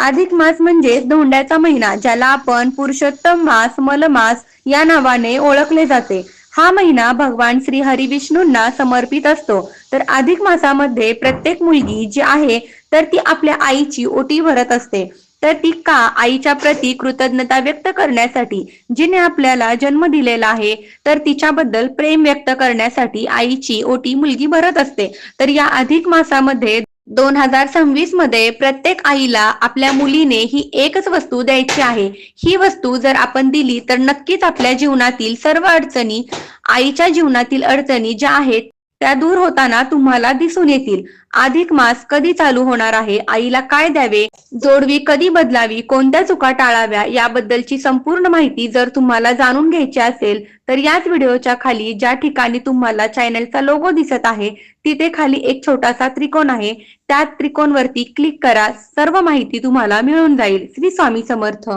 अधिक मास म्हणजे धोंड्याचा महिना, ज्याला आपण पुरुषोत्तम मास, मलमास या नावाने ओळखले जाते. हा महिना भगवान श्री हरिविष्णूंना समर्पित असतो. तर अधिक मासामध्ये प्रत्येक मुलगी जी आहे तर ती आपल्या आईची ओटी भरत असते. तर ती का? आईच्या प्रती कृतज्ञता व्यक्त करण्यासाठी, जिने आपल्याला जन्म दिलेला आहे, तर तिच्याबद्दल प्रेम व्यक्त करण्यासाठी आईची ओटी मुलगी भरत असते. तर या अधिक मासामध्ये 2026 मध्ये प्रत्येक आईला आपल्या मुलीने ही एकच वस्तू द्यायची आहे. ही वस्तू जर आपण दिली तर नक्कीच आपल्या जीवनातील सर्व अडचणी, आईच्या जीवनातील अडचणी ज्या आहेत त्या दूर होताना तुम्हाला दिसून येतील. अधिक मास कधी चालू होणार आहे, आईला काय द्यावे, जोडवी कधी बदलावी, कोणत्या चुका टाळाव्या, याबद्दलची संपूर्ण माहिती जर तुम्हाला जाणून घ्यायची असेल तर याच व्हिडिओच्या खाली ज्या ठिकाणी तुम्हाला चॅनलचा लोगो दिसत आहे तिथे खाली एक छोटासा त्रिकोण आहे, त्या त्रिकोणवरती क्लिक करा. सर्व माहिती तुम्हाला मिळून जाईल. श्री स्वामी समर्थ.